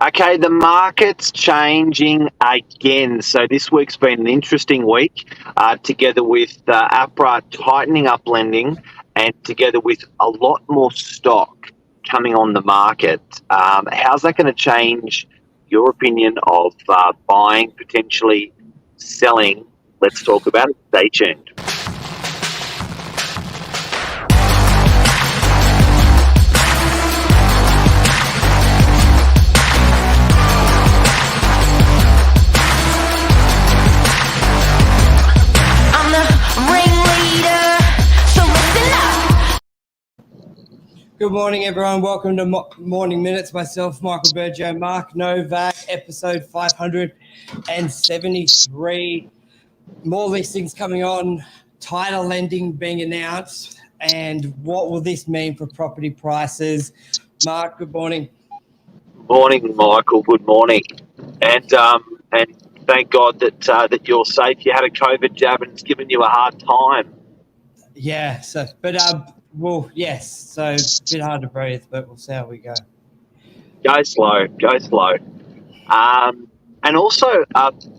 Okay, the market's changing again. So this week's been an interesting week, together with APRA tightening up lending and together with a lot more stock coming on the market. How's that going to change your opinion of buying, potentially selling? Let's talk about it. Stay tuned. Good morning, everyone. Welcome to Morning Minutes. Myself, Michael BURGIO, Mark Novak, episode 573. More listings coming on, tighter lending being announced, and what will this mean for property prices? Mark, good morning. Morning, Michael. Good morning, and thank God that you're safe. You had a COVID jab, and it's given you a hard time. Yeah. So it's a bit hard to breathe, but we'll see how we go. Go slow. And also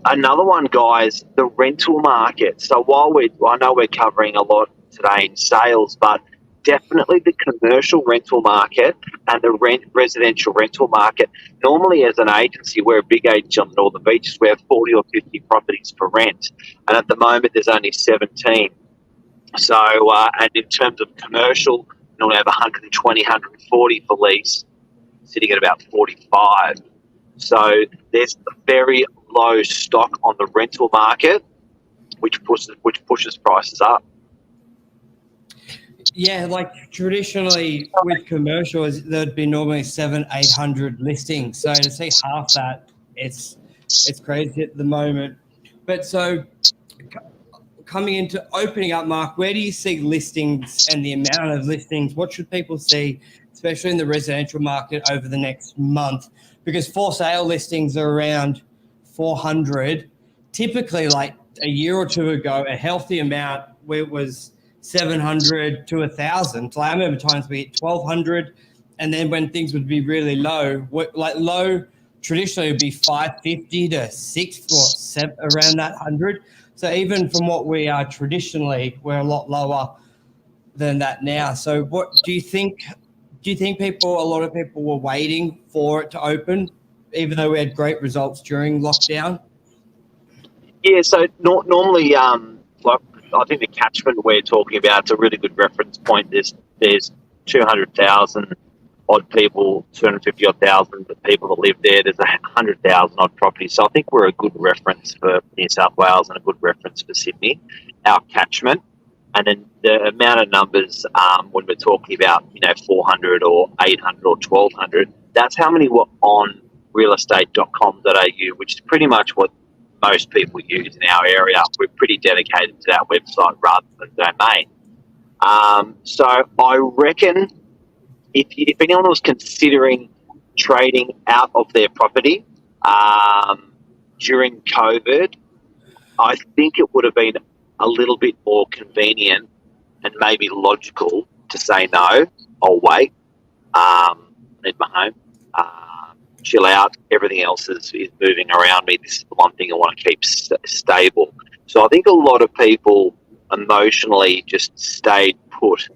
another one, guys, the rental market. So I know we're covering a lot today in sales, but definitely the commercial rental market and the residential rental market. Normally, as an agency, we're a big agency on the Northern Beaches. We have 40 or 50 properties for rent, and at the moment, there's only 17. So, and in terms of commercial, normally have 120, 140 for lease, sitting at about 45. So there's very low stock on the rental market, which pushes prices up. Yeah, like traditionally with commercials, there'd be normally 700-800 listings. So to see half that, it's crazy at the moment. But so coming into opening up, Mark, where do you see listings and the amount of listings? What should people see, especially in the residential market, over the next month? Because for sale listings are around 400. Typically, like a year or two ago, a healthy amount where it was 700 to 1,000. Like I remember times we hit 1,200, and then when things would be really low, traditionally it would be 550 to 6 or 7, around that 100. So even from what we are traditionally, we're a lot lower than that now. So what do you think? Do you think a lot of people were waiting for it to open, even though we had great results during lockdown? Yeah, so normally, like I think the catchment we're talking about, it's a really good reference point. There's 200,000 odd people, 250 odd thousand people that live there. There's 100,000 odd properties. So I think we're a good reference for New South Wales and a good reference for Sydney, our catchment. And then the amount of numbers when we're talking about 400 or 800 or 1,200, that's how many were on realestate.com.au, which is pretty much what most people use in our area. We're pretty dedicated to that website rather than domain. So I reckon if anyone was considering trading out of their property during COVID, I think it would have been a little bit more convenient and maybe logical to say no, I'll wait, need my home, chill out, everything else is moving around me, this is the one thing I want to keep stable. So I think a lot of people emotionally just stayed put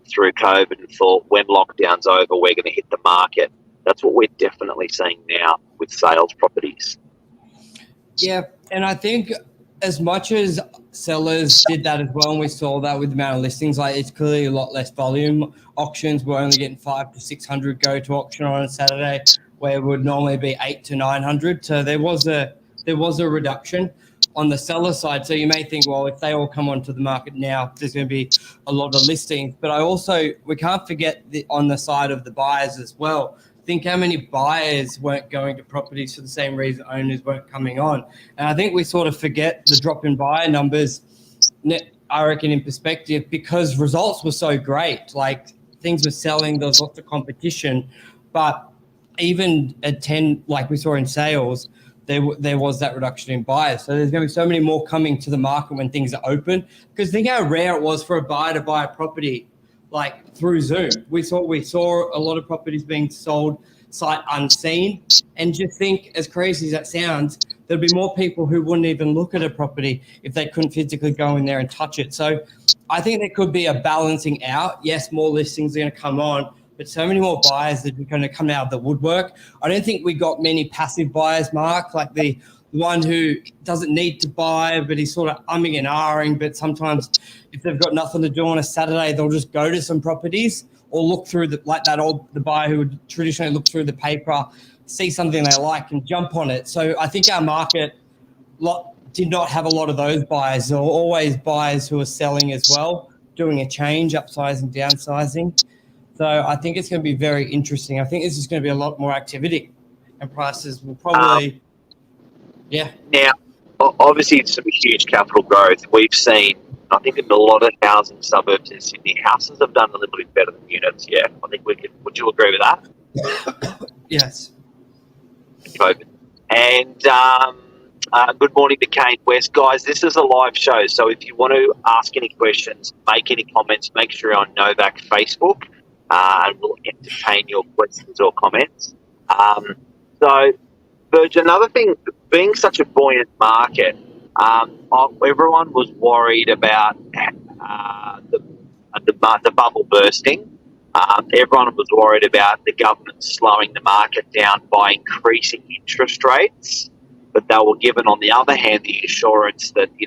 through COVID and thought when lockdown's over, we're going to hit the market. That's what we're definitely seeing now with sales properties. Yeah, and I think as much as sellers did that as well, and we saw that with the amount of listings, like it's clearly a lot less volume. Auctions were only getting 500 to 600 go to auction on a Saturday, where it would normally be 800 to 900. So there was a reduction on the seller side. So you may think, well, if they all come onto the market now, there's going to be a lot of listings. But we can't forget on the side of the buyers as well. Think how many buyers weren't going to properties for the same reason owners weren't coming on. And I think we sort of forget the drop in buyer numbers, I reckon, in perspective, because results were so great. Like things were selling, there was lots of competition. But even at 10, like we saw in sales, there was that reduction in buyers. So there's going to be so many more coming to the market when things are open. Because think how rare it was for a buyer to buy a property like through Zoom. We saw a lot of properties being sold sight unseen. And just think, as crazy as that sounds, there'd be more people who wouldn't even look at a property if they couldn't physically go in there and touch it. So I think there could be a balancing out. Yes, more listings are going to come on, but so many more buyers that are going to come out of the woodwork. I don't think we got many passive buyers, Mark, like the one who doesn't need to buy, but he's sort of umming and ahhing. But sometimes if they've got nothing to do on a Saturday, they'll just go to some properties or look through the buyer who would traditionally look through the paper, see something they like and jump on it. So I think our market did not have a lot of those buyers. There were always buyers who are selling as well, doing a change, upsizing, downsizing. So I think it's going to be very interesting. I think this is going to be a lot more activity, and prices will probably, Now, obviously, it's some huge capital growth. We've seen, I think, in a lot of housing suburbs in Sydney, houses have done a little bit better than units. Yeah, I think would you agree with that? Yes. COVID. And good morning to Kane West. Guys, this is a live show, so if you want to ask any questions, make any comments, make sure you're on Novak Facebook, and we'll entertain your questions or comments. So, Virg, another thing, being such a buoyant market, everyone was worried about the bubble bursting. Everyone was worried about the government slowing the market down by increasing interest rates, but they were given, on the other hand, the assurance that, you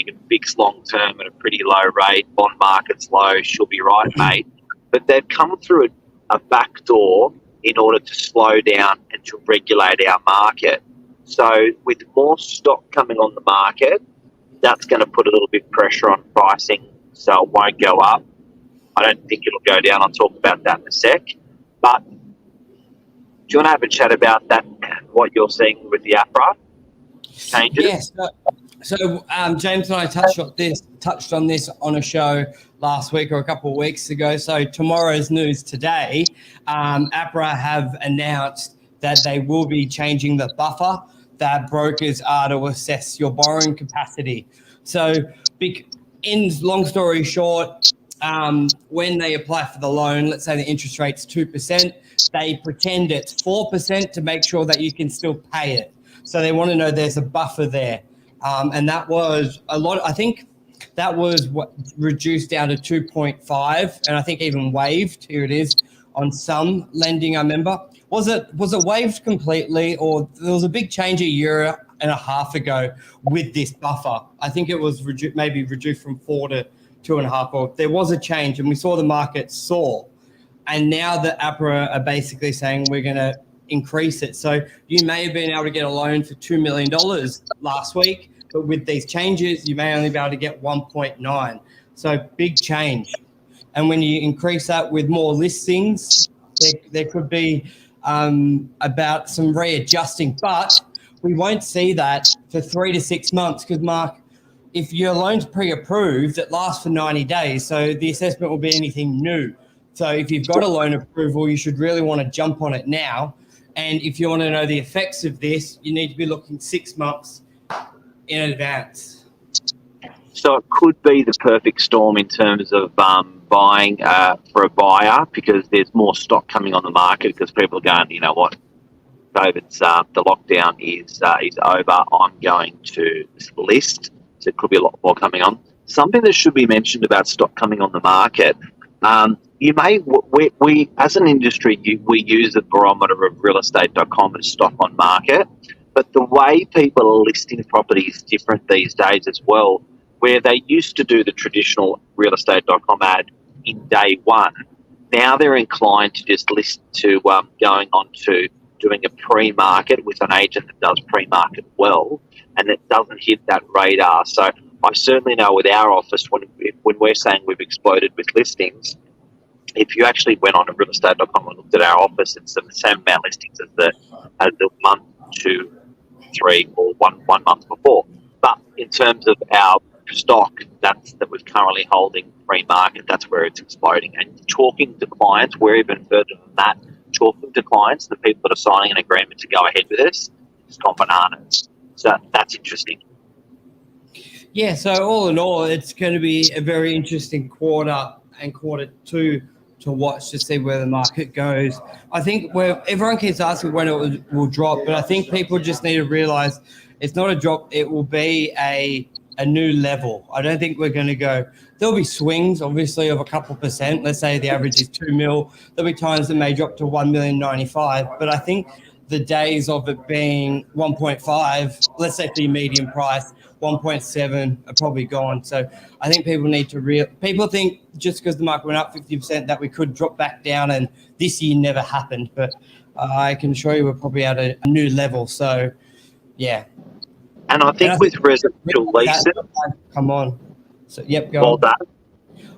can fix long term at a pretty low rate, bond market's low, she'll be right, mate. But they've come through a back door in order to slow down and to regulate our market. So with more stock coming on the market, that's going to put a little bit of pressure on pricing, so it won't go up. I don't think it'll go down. I'll talk about that in a sec. But do you want to have a chat about that, what you're seeing with the APRA changes? Yes. So James and I touched on this on a show last week or a couple of weeks ago. So tomorrow's news today, APRA have announced that they will be changing the buffer that brokers are to assess your borrowing capacity. So long story short, when they apply for the loan, let's say the interest rate's 2%, they pretend it's 4% to make sure that you can still pay it. So they want to know there's a buffer there. And that was a lot. I think that was what reduced down to 2.5, and I think even waived. Here it is on some lending. I remember. Was it waived completely, or there was a big change a year and a half ago with this buffer? I think it was maybe reduced from 4 to 2.5. Or there was a change, and we saw the market soar. And now the APRA are basically saying we're going to increase it. So you may have been able to get a loan for $2 million last week, but with these changes, you may only be able to get 1.9. So big change. And when you increase that with more listings, there could be about some readjusting, but we won't see that for 3 to 6 months because, Mark, if your loan's pre-approved, it lasts for 90 days. So the assessment will be anything new. So if you've got a loan approval, you should really want to jump on it now. And if you want to know the effects of this, you need to be looking 6 months in advance. So it could be the perfect storm in terms of buying for a buyer, because there's more stock coming on the market because people are going, you know what, COVID's the lockdown is over. I'm going to list. So it could be a lot more coming on. Something that should be mentioned about stock coming on the market. We as an industry, we use a barometer of realestate.com as stock on market, but the way people are listing properties is different these days as well, where they used to do the traditional realestate.com ad in day one. Now they're inclined to just list to going on to doing a pre-market with an agent that does pre-market well, and it doesn't hit that radar. So I certainly know with our office, when we're saying we've exploded with listings, if you actually went on to realestate.com and looked at our office, it's the same amount of listings as the month, 2, 3, or one month before. But in terms of our stock that we're currently holding pre-market, that's where it's exploding. And talking to clients, we're even further than that. Talking to clients, the people that are signing an agreement to go ahead with this, it's gone bananas. So that's interesting. Yeah, so all in all, it's going to be a very interesting quarter and quarter two to watch to see where the market goes. I think where everyone keeps asking when it will drop, but I think people just need to realize it's not a drop. It will be a new level. I don't think we're going to go. There'll be swings, obviously, of a couple percent. Let's say the average is 2 mil. There'll be times that may drop to 1,095,000. But I think the days of it being 1.5, let's say for your medium price, 1.7 are probably gone. So I think people need to people think just because the market went up 50% that we could drop back down, and this year never happened. But I can assure you we're probably at a new level. So, yeah. And I think with residential leases, come on. So, yep, go well on. done.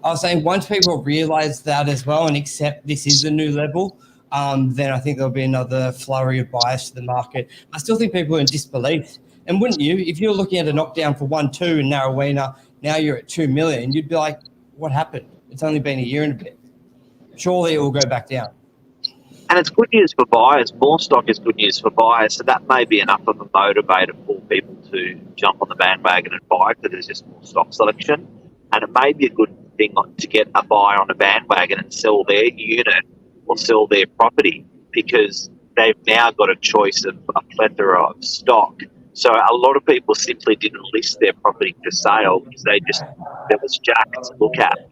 I was saying once people realise that as well and accept this is the new level, then I think there'll be another flurry of bias to the market. I still think people are in disbelief. And wouldn't you? If you're looking at a knockdown for 1.2 in Narrowena, now you're at 2 million, you'd be like, what happened? It's only been a year and a bit. Surely it will go back down. And it's good news for buyers. More stock is good news for buyers. So that may be enough of a motivator for people to jump on the bandwagon and buy because there's just more stock selection. And it may be a good thing to get a buyer on a bandwagon and sell their unit or sell their property because they've now got a choice of a plethora of stock. So a lot of people simply didn't list their property for sale because there was jack to look at.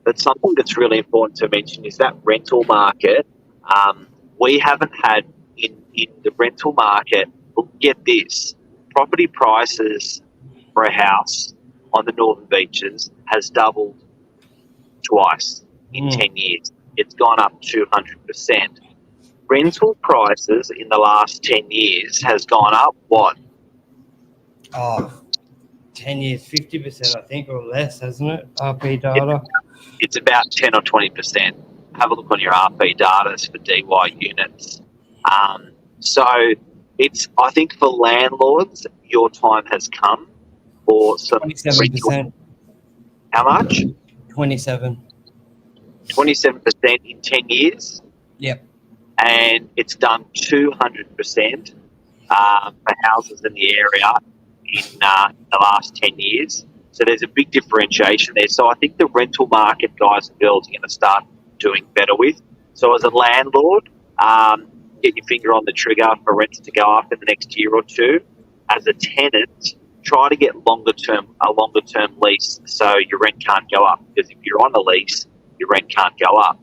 But something that's really important to mention is that rental market. We haven't had in the rental market, get this, property prices for a house on the Northern Beaches has doubled twice in 10 years. It's gone up 200%. Rental prices in the last 10 years has gone up what? 10 years, 50%, I think, or less, hasn't it? RP data. It's about 10 or 20%. Have a look on your RP data for DY units. So I think for landlords, your time has come for some 27%. How much? 27. 27% in 10 years. Yep. And it's done 200% for houses in the area in the last 10 years. So there's a big differentiation there. So I think the rental market, guys and girls, are going to start doing better with. So as a landlord, get your finger on the trigger for rents to go up in the next year or two. As a tenant, try to get a longer term lease so your rent can't go up. Because if you're on a lease, your rent can't go up.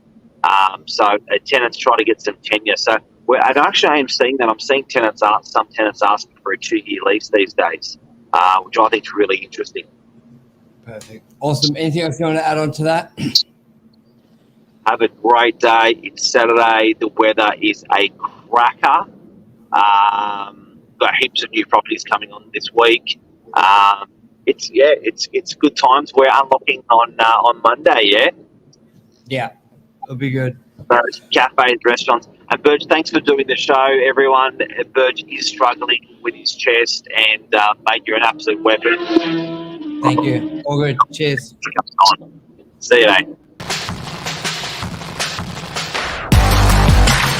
So tenants try to get some tenure. So and actually I am seeing that. I'm seeing some tenants asking for a 2-year lease these days, which I think is really interesting. Perfect. Awesome. Anything else you want to add on to that? Have a great day. It's Saturday. The weather is a cracker. Got heaps of new properties coming on this week. It's good times. We're unlocking on Monday. Yeah, it'll be good. Cafes, restaurants. And Burge, thanks for doing the show, everyone. Burge is struggling with his chest, and mate, you're an absolute weapon. Thank you. All good. Cheers. See you, mate.